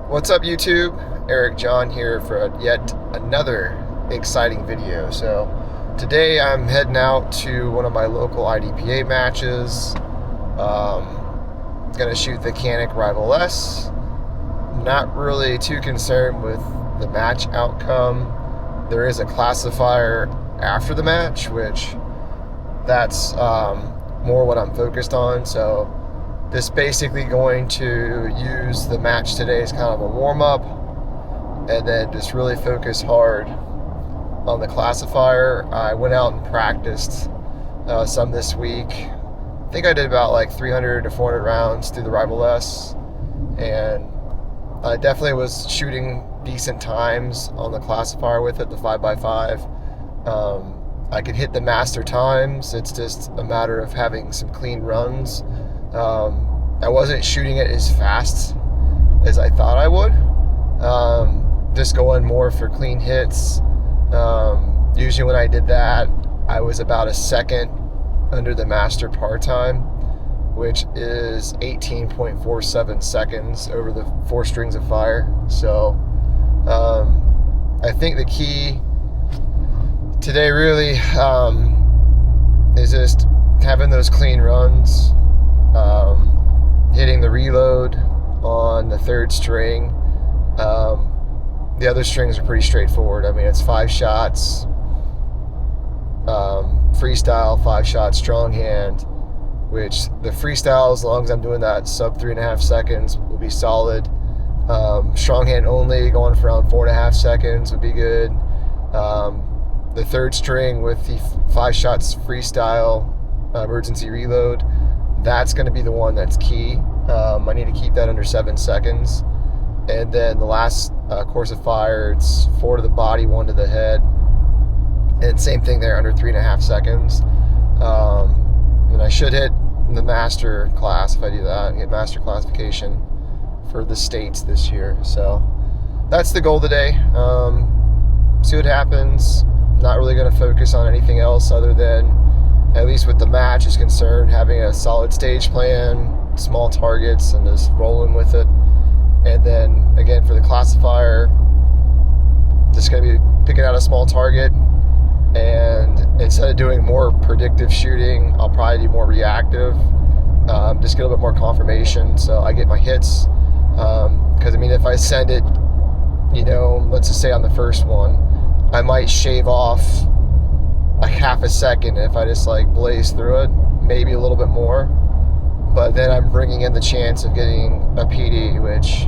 What's up, YouTube? Eric John here for yet another exciting video. So today I'm heading out to one of my local IDPA matches. Gonna shoot the Canic Rival S. Not really too concerned with the match outcome. There is a classifier after the match, which that's more what I'm focused on. So this basically going to use the match today as kind of a warm-up and then just really focus hard on the classifier. I went out and practiced some this week. I think I did about like 300 to 400 rounds through the Rival S, and I definitely was shooting decent times on the classifier with it, the 5x5. I could hit the master times. It's just a matter of having some clean runs. I wasn't shooting it as fast as I thought I would. Just going more for clean hits. Usually when I did that, I was about a second under the master par time, which is 18.47 seconds over the 4 strings of fire. So I think the key today really is just having those clean runs, hitting the reload on the 3rd string. The other strings are pretty straightforward. I mean, it's 5 shots freestyle, 5 shots strong hand, which the freestyle, as long as I'm doing that sub 3.5 seconds, will be solid. Strong hand only, going for around 4.5 seconds would be good. The 3rd string with the 5 shots freestyle emergency reload, that's going to be the one that's key. I need to keep that under 7 seconds. And then the last course of fire, it's 4 to the body, 1 to the head. And same thing there, under 3.5 seconds. And I should hit the master class if I do that, get master classification for the states this year. So that's the goal today. See what happens. Not really going to focus on anything else other than, at least with the match is concerned, having a solid stage plan, small targets, and just rolling with it. And then again for the classifier, just going to be picking out a small target, and instead of doing more predictive shooting, I'll probably do more reactive. Just get a little bit more confirmation so I get my hits. Because I mean, if I send it, let's just say on the first one, I might shave off a half a second if I just like blaze through it, maybe a little bit more. But then I'm bringing in the chance of getting a PD, which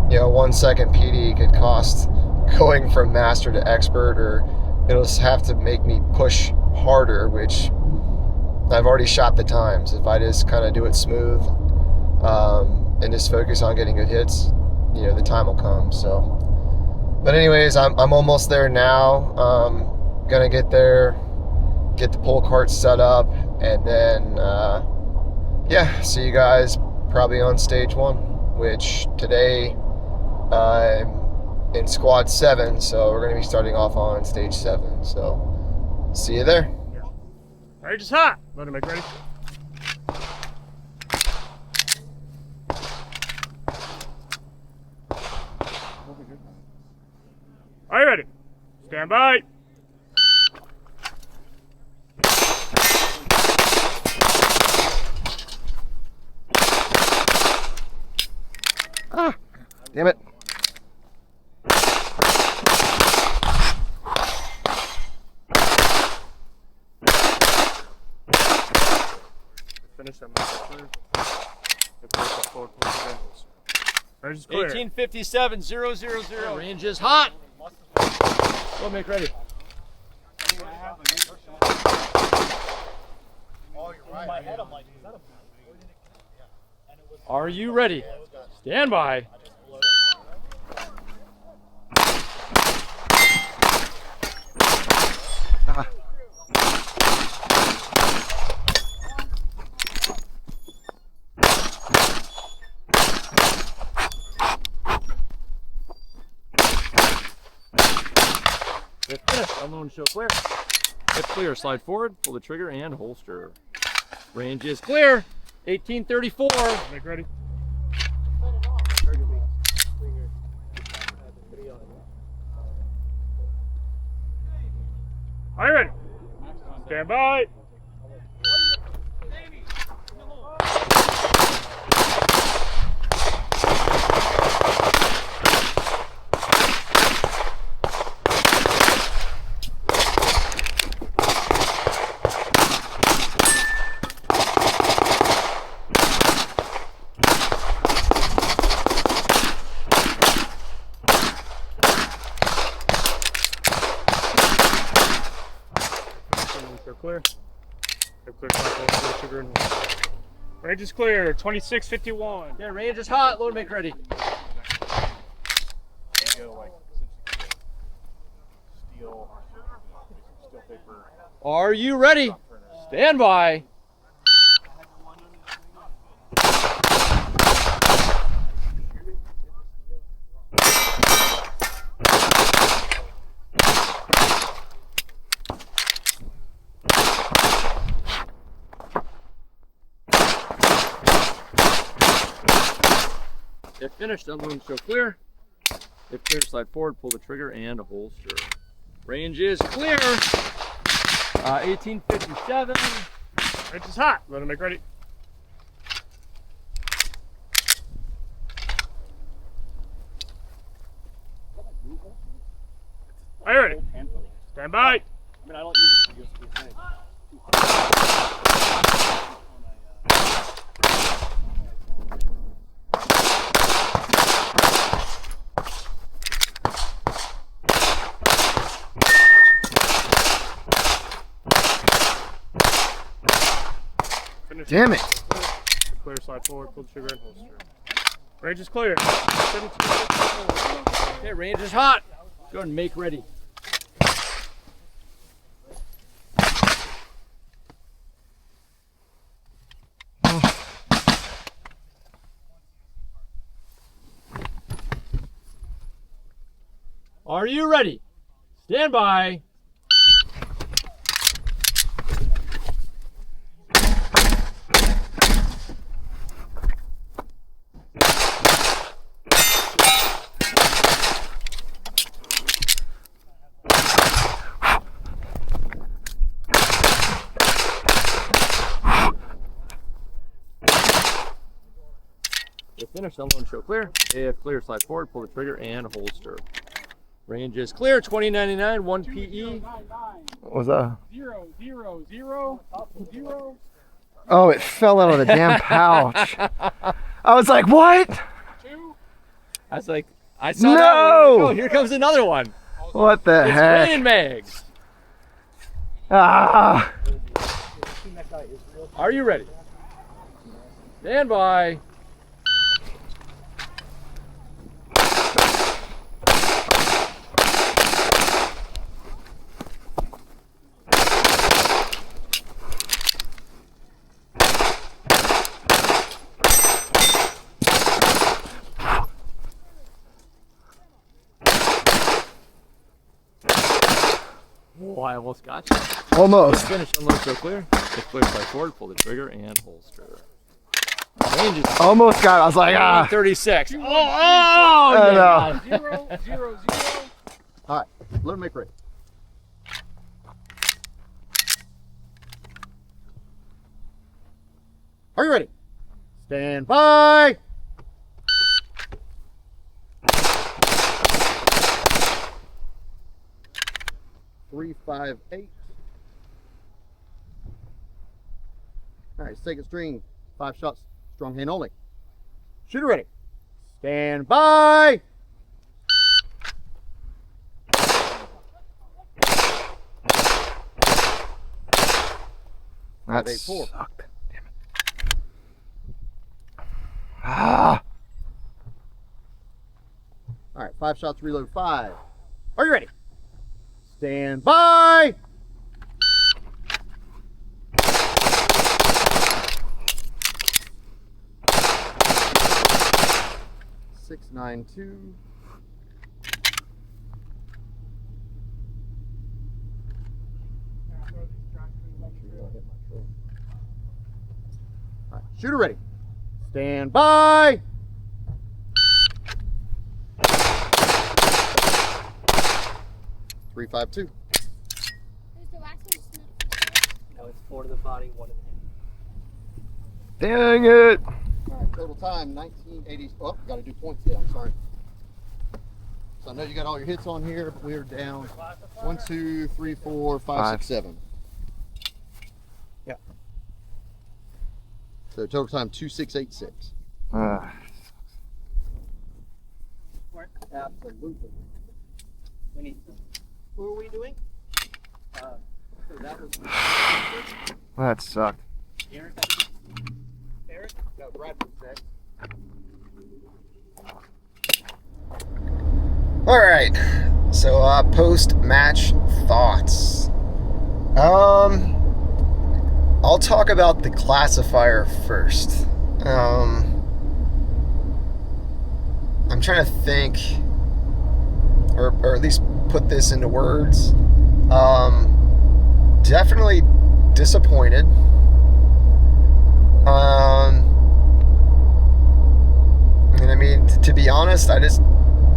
1 second PD could cost going from master to expert, or it'll just have to make me push harder, which I've already shot the times. If I just kind of do it smooth and just focus on getting good hits, the time will come. So, but anyways, I'm almost there now. Gonna get there, get the pull cart set up, and then see you guys probably on stage 1, which today I'm in squad 7, so we're going to be starting off on stage 7. So see you there. Range is hot. Let him make ready. Are you ready? Stand by. Ah, damn it. Finish that clear. Range is clear. 1857-000. Range is hot. Go make ready. Are you ready? Stand by. Unknown show clear. If clear, slide forward, pull the trigger, and holster. Range is clear. 1834. Make ready. Are you ready? Stand by. They're clear. They're clear. Full trigger and hold. Range is clear. 26:51. Yeah, range is hot. Load and make ready. Are you ready? Stand by. If finished, unload and show clear. If clear, slide forward, pull the trigger and holster. Range is clear. 1857. Range is hot. Load and make ready. Are you ready? Stand by. I mean, I don't use it for USB thing. Finish. Damn it. Clear, slide forward, pull the trigger and holster. Range is clear. 17:54. Okay, range is hot. Go ahead and make ready. Are you ready? Stand by. If finished, unload and show clear. If clear, slide forward, pull the trigger and holster. Range is clear, 2099, 1 PE. What was that? 0, 0, 0, 0. Oh, it fell out of the damn pouch. I was like, what? 2. I was like, I saw No! that one. Oh, here comes another one. What the It's heck? rain mags. Ah. Are you ready? Stand by. Oh, I almost got you. Almost. Finish, unload, so clear. If clear, slide forward, pull the trigger and holster. Range is Almost got it. I was like, ah. 36. Oh, I know. 0, 0, 0. All right, let him make ready. Are you ready? Stand by. Three, 5, 8. All right, second string, 5 shots, strong hand only. Shooter ready. Stand by. That 5-8-4. sucked. Damn it. Ah. All right, 5 shots, reload 5. Are you ready? Stand by. Six, 9, 2. All right, shooter ready. Stand by. Three, 5, 2. Now it's 4 to the body, 1 to the head. Dang it! All right, total time 1980s. Oh, got to do points down. Sorry. So I know you got all your hits on here, but we're down 1, 2, 3, 4, 5, 6, 7. Yeah. So total time 2686. Absolutely. We need. Who are we doing? So that was. That sucked. Eric. Eric. No, Brad was next. All right. So post-match thoughts. I'll talk about the classifier first. I'm trying to think, or at least put this into words. Definitely disappointed. And I mean, to be honest, I just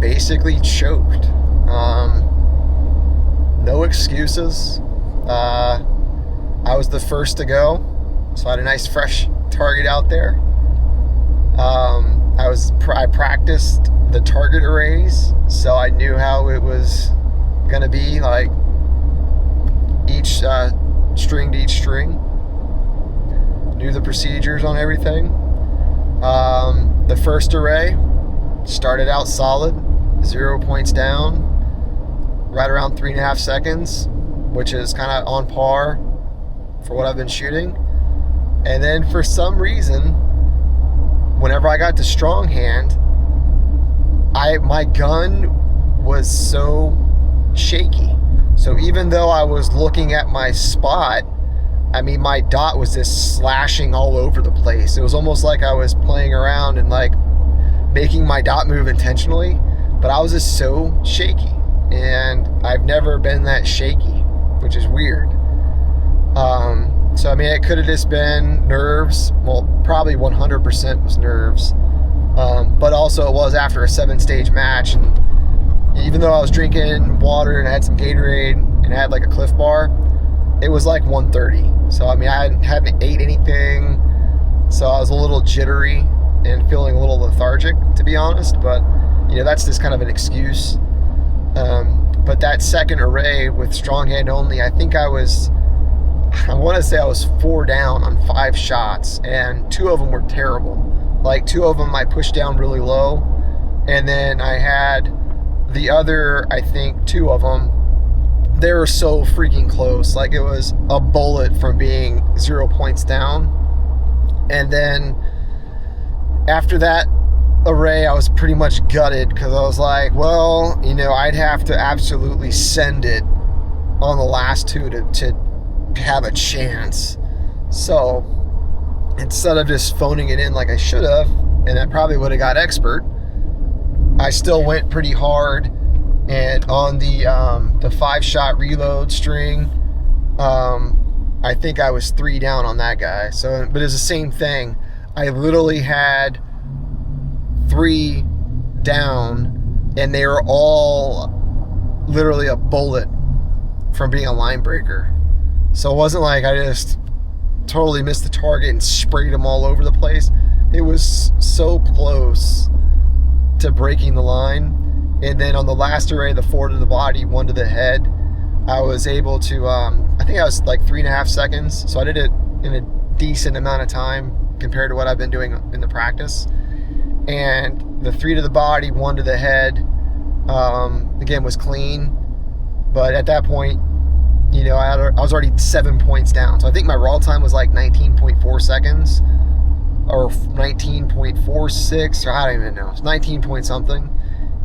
basically choked. No excuses. I was the first to go, so I had a nice fresh target out there. I practiced the target arrays, so I knew how it was gonna be, like each string to each string. Knew the procedures on everything. The first array started out solid, 0 points down, right around 3.5 seconds, which is kind of on par for what I've been shooting. And then for some reason, whenever I got to strong hand, my gun was so shaky. So even though I was looking at my spot, I mean, my dot was just slashing all over the place. It was almost like I was playing around and like making my dot move intentionally, but I was just so shaky. And I've never been that shaky, which is weird. So I mean, it could have just been nerves. Well, probably 100% was nerves. But also it was after a 7-stage match, and even though I was drinking water and I had some Gatorade and I had like a Cliff Bar, it was like 1:30. So I mean, I hadn't ate anything, so I was a little jittery and feeling a little lethargic, to be honest. But you know, that's just kind of an excuse. But that second array with strong hand only, I think I want to say I was 4 down on 5 shots, and 2 of them were terrible. Like 2 of them I pushed down really low, and then I had the other, I think 2 of them, they were so freaking close. Like it was a bullet from being 0 points down. And then after that array, I was pretty much gutted, because I was like, well, you know, I'd have to absolutely send it on the last 2 to have a chance. So instead of just phoning it in like I should have, and I probably would have got expert, I still went pretty hard. And on the 5-shot reload string, I think I was 3 down on that guy. So, but it's the same thing. I literally had 3 down, and they were all literally a bullet from being a line breaker. So it wasn't like I just totally missed the target and sprayed them all over the place. It was so close to breaking the line. And then on the last array, the 4 to the body, 1 to the head, I was able to, I think I was like 3.5 seconds. So I did it in a decent amount of time compared to what I've been doing in the practice. And the 3 to the body, 1 to the head, again, was clean. But at that point, you know, I was already 7 points down. So I think my raw time was like 19.4 seconds or 19.46, or I don't even know. It's 19 point something.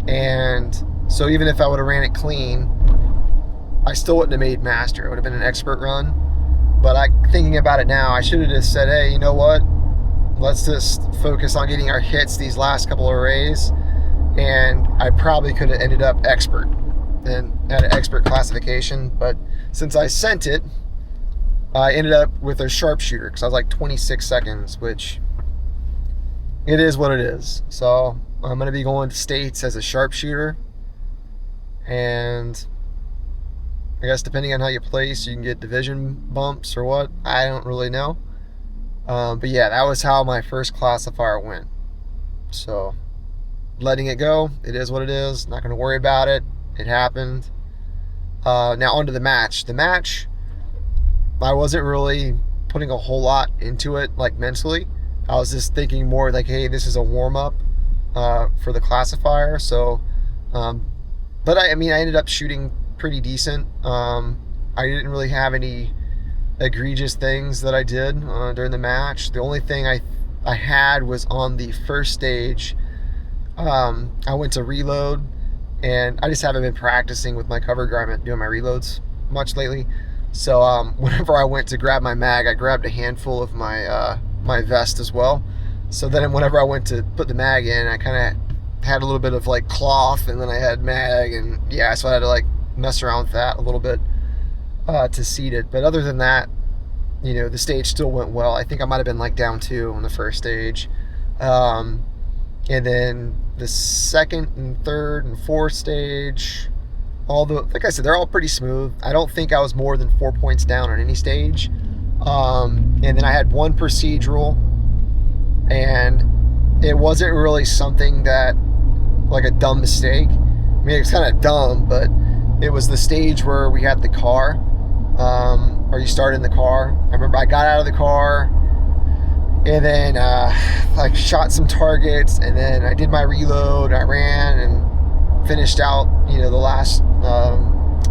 And so even if I would have ran it clean, I still wouldn't have made master. It would have been an expert run. But thinking about it now, I should have just said, hey, you know what? Let's just focus on getting our hits these last couple of arrays. And I probably could have ended up expert and had an expert classification. But since I sent it, I ended up with a sharpshooter, because I was like 26 seconds, which it is what it is. So I'm going to be going to states as a sharpshooter, and I guess depending on how you place, you can get division bumps or what. I don't really know. But yeah, that was how my first classifier went. So letting it go, it is what it is. Not going to worry about it. It happened. Now onto the match. The match, I wasn't really putting a whole lot into it, like mentally. I was just thinking more like, hey, this is a warm-up for the classifier. So, but I mean, I ended up shooting pretty decent. I didn't really have any egregious things that I did during the match. The only thing I had was on the first stage. I went to reload, and I just haven't been practicing with my cover garment doing my reloads much lately. So whenever I went to grab my mag, I grabbed a handful of my my vest as well. So then whenever I went to put the mag in, I kind of had a little bit of like cloth, and then I had mag, and yeah, so I had to like mess around with that a little bit to seat it. But other than that, you know, the stage still went well. I think I might have been like down 2 on the first stage. And then the second and third and fourth stage, like I said, they're all pretty smooth. I don't think I was more than 4 points down on any stage. And then I had one procedural, and it wasn't really something that, like a dumb mistake. I mean, it's kind of dumb, but it was the stage where we had the car, or you start in the car. I remember I got out of the car, and then like shot some targets, and then I did my reload. I ran and finished out, you know, the last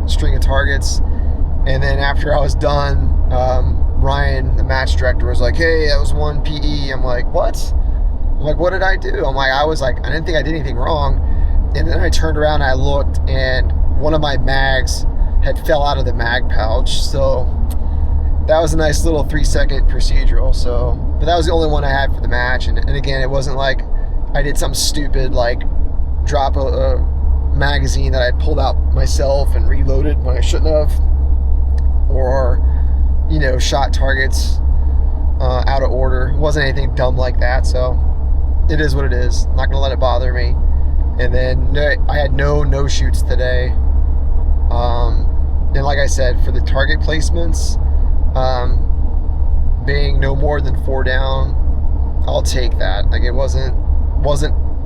string of targets. And then after I was done, Ryan, the match director, was like, "Hey, that was 1 PE." I'm like, "What?" I'm like, "What did I do?" I'm like, I didn't think I did anything wrong. And then I turned around and I looked, and one of my mags had fell out of the mag pouch. So that was a nice little 3-second procedural. So, but that was the only one I had for the match. And again, it wasn't like I did something stupid like drop a magazine that I had pulled out myself and reloaded when I shouldn't have, or, you know, shot targets out of order. It wasn't anything dumb like that. So it is what it is. I'm not gonna let it bother me. And then I had no shoots today. And like I said, for the target placements, being no more than 4 down, I'll take that. Like, it wasn't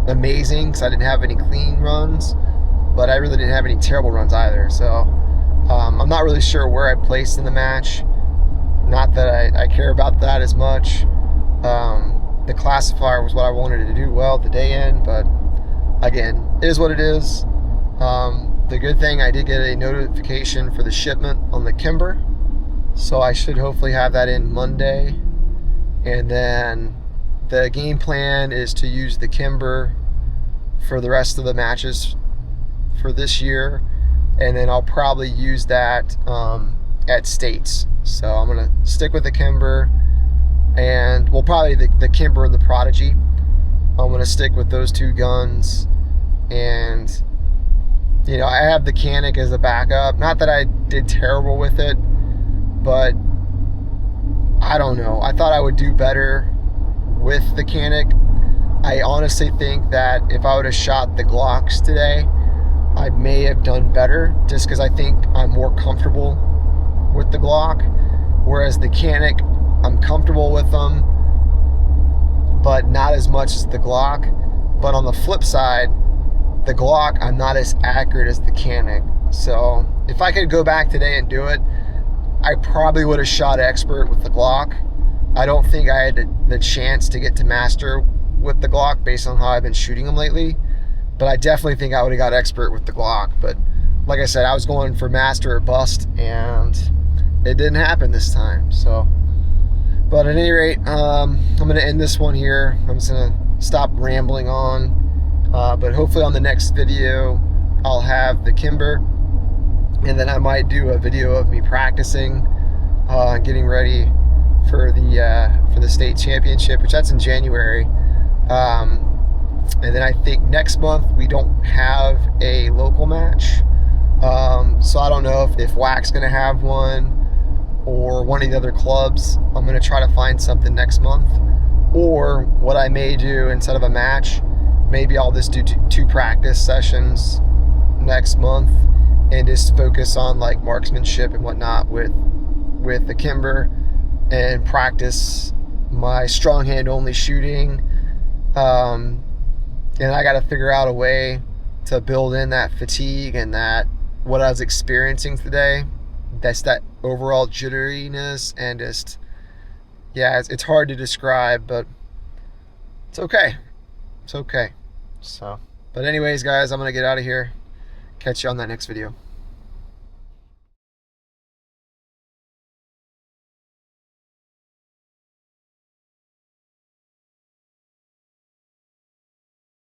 amazing because I didn't have any clean runs, but I really didn't have any terrible runs either. So I'm not really sure where I placed in the match. Not that I care about that as much. The classifier was what I wanted to do well at the day end, but again, it is what it is. The good thing, I did get a notification for the shipment on the Kimber, so I should hopefully have that in Monday. And then the game plan is to use the Kimber for the rest of the matches for this year, and then I'll probably use that at States. So I'm gonna stick with the Kimber, and well, probably the Kimber and the Prodigy. I'm gonna stick with those 2 guns. And you know, I have the Canic as a backup. Not that I did terrible with it, but I don't know. I thought I would do better with the Canic. I honestly think that if I would have shot the Glocks today, I may have done better, just because I think I'm more comfortable with the Glock. Whereas the Canic, I'm comfortable with them, but not as much as the Glock. But on the flip side, the Glock, I'm not as accurate as the Canic. So if I could go back today and do it, I probably would have shot expert with the Glock. I don't think I had the chance to get to master with the Glock based on how I've been shooting them lately. But I definitely think I would have got expert with the Glock. But like I said, I was going for master or bust, and it didn't happen this time. So, but at any rate, I'm going to end this one here. I'm just going to stop rambling on. But hopefully on the next video, I'll have the Kimber, and then I might do a video of me practicing, getting ready for the state championship, which that's in January. And then I think next month we don't have a local match, so I don't know if WAC's going to have one or one of the other clubs. I'm going to try to find something next month, or what I may do instead of a match, maybe I'll just do 2 practice sessions next month, and just focus on like marksmanship and whatnot with the Kimber, and practice my strong hand only shooting. And I got to figure out a way to build in that fatigue and that what I was experiencing today. That's that overall jitteriness, and just, yeah, it's hard to describe, but it's okay. It's okay. So, but anyways, guys, I'm gonna get out of here. Catch you on that next video.